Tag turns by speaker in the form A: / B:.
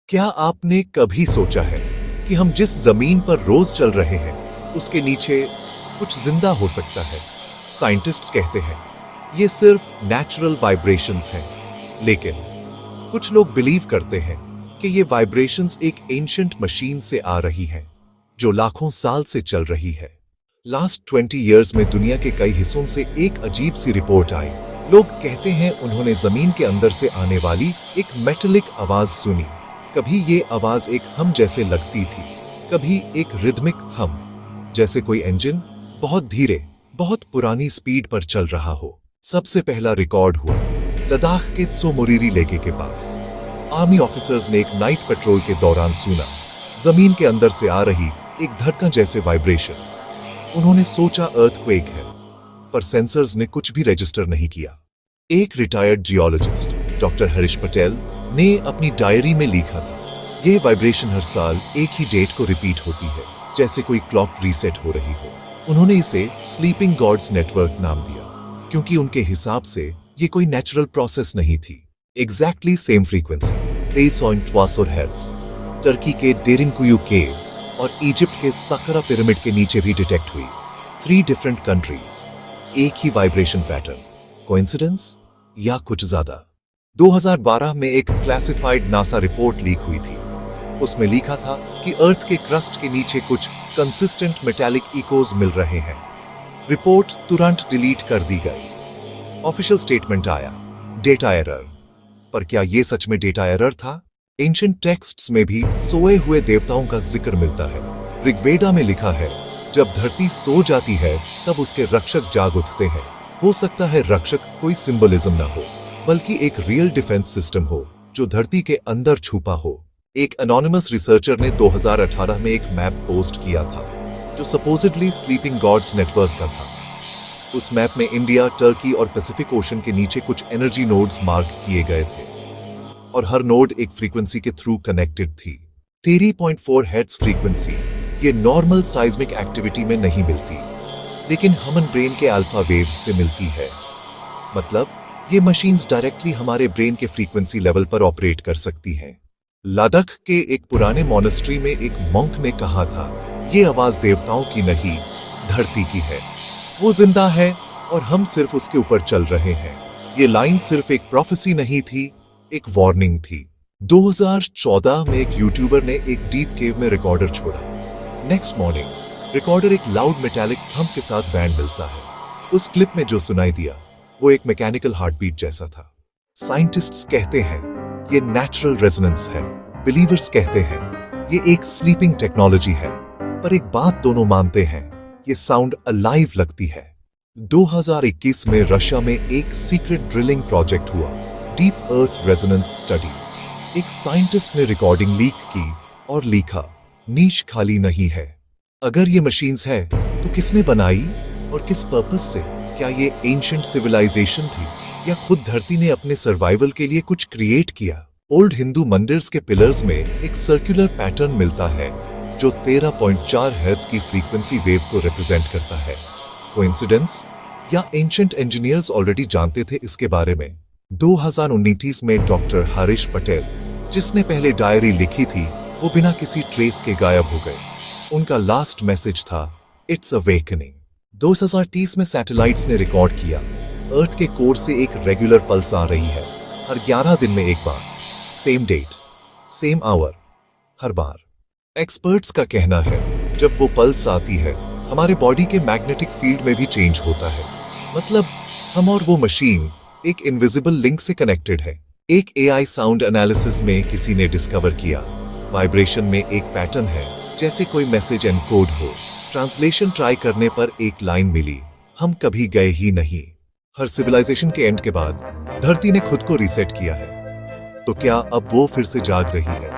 A: क्या आपने कभी सोचा है कि हम जिस जमीन पर रोज चल रहे हैं उसके नीचे कुछ जिंदा हो सकता है? साइंटिस्ट्स कहते हैं ये सिर्फ नेचुरल वाइब्रेशंस हैं, लेकिन कुछ लोग बिलीव करते हैं कि ये वाइब्रेशंस एक एंशिएंट मशीन से आ रही हैं जो लाखों साल से चल रही है। लास्ट 20 इयर्स में दुनिया के कई हिस्सों से एक अजीब सी रिपोर्ट आई। लोग कहते हैं उन्होंने जमीन के अंदर से आने वाली एक मेटालिक आवाज सुनी। कभी ये आवाज एक हम जैसे लगती थी, कभी एक रिदमिक थम, जैसे कोई इंजन बहुत धीरे बहुत पुरानी स्पीड पर चल रहा हो। सबसे पहला रिकॉर्ड हुआ लद्दाख के त्सो मोरिरी लेके के पास। आर्मी ऑफिसर्स ने एक नाइट पेट्रोल के दौरान सुना जमीन के अंदर से आ रही एक धड़कन जैसे वाइब्रेशन। उन्होंने सोचा अर्थक्वेक है, पर सेंसर्स ने कुछ भी रजिस्टर नहीं किया। एक retired geologist doctor Harish Patel ने अपनी डायरी में लिखा था यह वाइब्रेशन हर साल एक ही डेट को रिपीट होती है, जैसे कोई क्लॉक रीसेट हो रही हो। उन्होंने इसे स्लीपिंग गॉड्स नेटवर्क नाम दिया, क्योंकि उनके हिसाब से ये कोई नेचुरल प्रोसेस नहीं थी। Exactly same frequency 23.24 hertz Turkey के डेरिनकुयू केव्स और इजिप्ट के सक्करा पिरामिड के नीचे भी डिटेक्ट हुई। 3 डिफरेंट कंट्रीज, एक ही वाइब्रेशन पैटर्न। कोइंसिडेंस या कुछ ज्यादा? 2012 में एक क्लासिफाइड नासा रिपोर्ट लीक हुई थी। उसमें लिखा था कि अर्थ के क्रस्ट के नीचे कुछ कंसिस्टेंट मेटालिक इकोज मिल रहे हैं। रिपोर्ट तुरंत डिलीट कर दी गई। ऑफिशियल स्टेटमेंट आया डेटा एरर। पर क्या यह सच में डेटा एरर था? एंशिएंट टेक्स्ट्स में भी सोए हुए देवताओं का जिक्र मिलता है। ऋग्वेदा में लिखा है जब धरती सो जाती है तब उसके रक्षक जाग उठते हैं। हो सकता है रक्षक कोई सिंबलिज्म ना हो, बल्कि एक रियल डिफेंस सिस्टम हो जो धरती के अंदर छुपा हो। एक एनोनिमस रिसर्चर ने 2018 में एक मैप पोस्ट किया था जो सपोजिटली स्लीपिंग गॉड्स नेटवर्क का था। उस मैप में इंडिया, टर्की और पैसिफिक ओशन के नीचे कुछ एनर्जी नोड्स मार्क किए गए थे और हर नोड एक फ्रीक्वेंसी के थ्रू कनेक्टेड थी। 3.4 हर्ट्ज फ्रीक्वेंसी ये नॉर्मल साइज्मिक एक्टिविटी में नहीं मिलती, लेकिन ह्यूमन ब्रेन के अल्फा वेव्स से मिलती है। मतलब ये मशीन्स डायरेक्टली हमारे ब्रेन के फ्रीक्वेंसी लेवल पर ऑपरेट कर सकती हैं। लद्दाख के एक पुराने मॉनेस्ट्री में एक मॉन्क ने कहा था ये आवाज देवताओं की नहीं, धरती की है। वो जिंदा है और हम सिर्फ उसके ऊपर चल रहे हैं। ये लाइन सिर्फ एक प्रोफेसी नहीं थी, एक वार्निंग थी। 2014 में एक यूट्यूबर ने एक डीप केव में रिकॉर्डर छोड़ा। नेक्स्ट मॉर्निंग रिकॉर्डर एक लाउड मेटालिक थंप के साथ बैंड मिलता है। उस क्लिप में जो सुनाई दिया वो एक मैकेनिकल हार्टबीट जैसा था। साइंटिस्ट्स कहते हैं ये नेचुरल रेजोनेंस है, बिलीवर्स कहते हैं ये एक स्लीपिंग टेक्नोलॉजी है। पर एक बात दोनों मानते हैं, ये साउंड अलाइव लगती है। 2021 में रशिया में एक सीक्रेट ड्रिलिंग प्रोजेक्ट हुआ, डीप अर्थ रेजोनेंस स्टडी। एक साइंटिस्ट ने रिकॉर्डिंग लीक की और लिखा नीच खाली नहीं है। अगर ये मशीन्स है तो किसने बनाई और किस पर्पस से? क्या ये एंशिएंट सिविलाइजेशन थी या खुद धरती ने अपने सर्वाइवल के लिए कुछ क्रिएट किया? ओल्ड हिंदू मंदिर्स के पिलर्स में एक सर्कुलर पैटर्न मिलता है जो 13.4 हर्ट्ज की फ्रीक्वेंसी वेव को रिप्रेजेंट करता है। कोइंसिडेंस या एंशिएंट इंजीनियर्स ऑलरेडी जानते थे इसके बारे में? 2019 में डॉक्टर हरीश पटेल, जिसने पहले डायरी लिखी थी, वो बिना किसी ट्रेस के गायब हो गए। उनका लास्ट मैसेज था इट्स अवेकनिंग। 2030 में सैटेलाइट्स ने रिकॉर्ड किया अर्थ के कोर से एक रेगुलर पल्स आ रही है, हर 11 दिन में एक बार, सेम डेट सेम आवर, हर बार। एक्सपर्ट्स का कहना है जब वो पल्स आती है हमारे बॉडी के मैग्नेटिक फील्ड में भी चेंज होता है। मतलब हम और वो मशीन एक इनविजिबल लिंक से कनेक्टेड है। एक एआई साउंड एनालिसिस में किसी ने डिस्कवर किया वाइब्रेशन में एक पैटर्न है, जैसे कोई मैसेज एनकोड हो। ट्रांसलेशन ट्राई करने पर एक लाइन मिली, हम कभी गए ही नहीं। हर सिविलाइजेशन के एंड के बाद धरती ने खुद को रीसेट किया है, तो क्या अब वो फिर से जाग रही है?